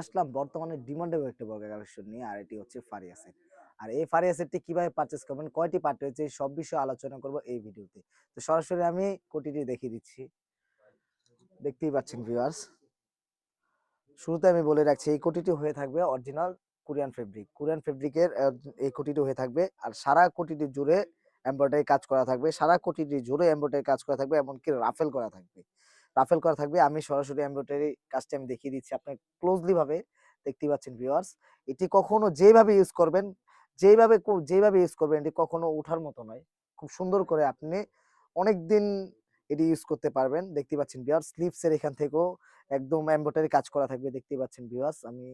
আসলাম বর্তমানে ডিমান্ডেবল একটা বর্গা কালেকশন নিয়ে, আর এটি হচ্ছে ফারিয়া সেট। আর এই ফারিয়া সেটটি কিভাবে পারচেজ করবেন, কয়টি পার্ট রয়েছে, সব বিষয়ে আলোচনা করব এই ভিডিওতে। তো সরাসরি আমি কোটিটি দেখিয়ে দিচ্ছি, দেখতেই পাচ্ছেন ভিউয়ার্স। শুরুতে আমি বলে রাখছি এই কোটিটি হয়ে থাকবে অরিজিনাল কোরিয়ান ফেব্রিকের এই কোটিটি হয়ে থাকবে। আর সারা কোটিটি জুড়ে এমব্রয়ডারি কাজ করা থাকবে, সারা কোটিটি জুড়ে এমব্রয়ডারি কাজ করা থাকবে, এমনকি রাফেল করা থাকবে। আমি সরাসরি এমব্রয়ডারি কাজটা আমি দেখিয়ে দিচ্ছি আপনাকে ক্লোজলি ভাবে। দেখতেই পাচ্ছেন ভিউয়ার্স, এটি কখনো যেভাবে ইউজ করবেন, যেভাবে ইউজ করবেন, এটি কখনো উঠার মতো নয়। খুব সুন্দর করে আপনি অনেকদিন এটি ইউজ করতে পারবেন। দেখতে পাচ্ছেন ভিউয়ার্স, স্লিভসের এখান থেকেও একদম এমব্রয়ডারি কাজ করা থাকবে। দেখতেই পাচ্ছেন ভিউয়ার্স, আমি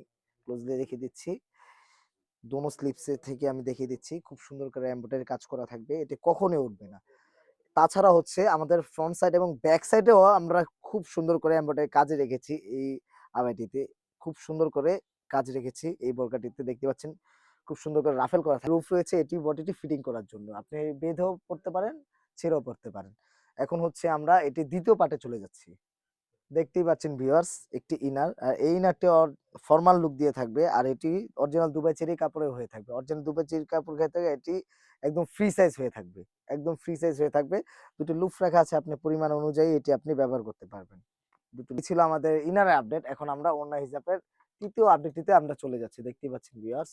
ক্লোজলি দেখিয়ে দিচ্ছি। দোনো স্লিপসে থেকে আমি দেখিয়ে দিচ্ছি, খুব সুন্দর করে এমব্রয়ডারি কাজ করা থাকবে, এটা কখনোই উঠবে না। তাছাড়া হচ্ছে আমাদের ফ্রন্ট সাইড এবং ব্যাক সাইডেও আমরা খুব সুন্দর করে এমব্রয়ডারি কাজে রেখেছি। এই আড়াইটিতে খুব সুন্দর করে কাজ রেখেছি। এই বোরকাটিতে দেখতে পাচ্ছেন খুব সুন্দর করে রাফেল করা থাকে। রুফ রয়েছে এটি বডিটি ফিটিং করার জন্য, আপনি বেঁধেও পড়তে পারেন, ছেড়েও পড়তে পারেন। এখন হচ্ছে আমরা এটি দ্বিতীয় পার্টে চলে যাচ্ছি। দেখতেই পাচ্ছেন ভিউয়ার্স, একটি ইনার, আর এই ইনারটি ফর্মাল লুক দিয়ে থাকবে। আর এটি অরিজিনাল দুবাই চেরি কাপড়ে হয়ে থাকবে। অরিজিনাল দুবাই চেরি কাপড় হয়ে থাকে, এটি একদম ফ্রি সাইজ হয়ে থাকবে, একদম ফ্রি সাইজ হয়ে থাকবে। দুটো লুপ রাখা আছে, আপনি পরিমাণ অনুযায়ী এটি আপনি ব্যবহার করতে পারবেন। দুটো ছিল আমাদের ইনারের আপডেট। এখন আমরা ওড়না হিসাবের তৃতীয় আপডেটটিতে আমরা চলে যাচ্ছি। দেখতেই পাচ্ছেন ভিউয়ার্স,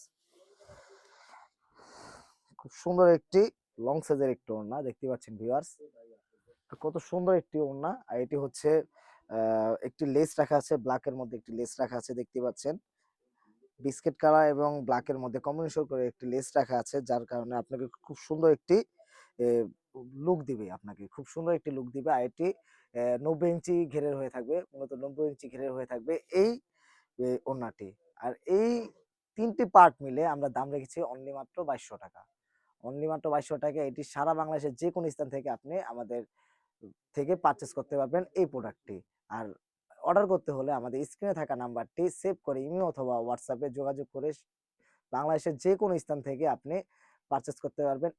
খুব সুন্দর একটি লং সাইজের একটি ওড়না। দেখতে পাচ্ছেন ভিউয়ার্স, কত সুন্দর একটি ওড়না। আর এটি হচ্ছে একটি লেস রাখা আছে, ব্ল্যাকের মধ্যে একটি লেস রাখা আছে, দেখতে পাচ্ছেন। বিস্কিট কালার এবং ব্ল্যাকের মধ্যে কম্বিনেশন করে একটি লেস রাখা আছে, যার কারণে আপনাকে খুব সুন্দর একটি লুক দিবে, আপনাকে খুব সুন্দর একটি লুক দিবে। আর এটি 90 ইঞ্চি ঘেরের হয়ে থাকবে, মূলত 90 ইঞ্চি ঘেরের হয়ে থাকবে এই ওড়নাটি। আর এই ৩টি পার্ট মিলে আমরা দাম রেখেছি অনলি মাত্র ২২০০ টাকা। অনলি মাত্র ২২০০ টাকা। এটি সারা বাংলাদেশের যেকোনো স্থান থেকে আপনি আমাদের থেকে পারচেজ করতে পারবেন এই প্রোডাক্টটি। আর অর্ডার করতে হলে আমাদের স্ক্রিনে থাকা নাম্বারটি সেভ করে ইমো অথবা হোয়াটসঅ্যাপে যোগাযোগ করে বাংলাদেশের যেকোনো স্থান থেকে আপনি পারচেজ করতে পারবেন।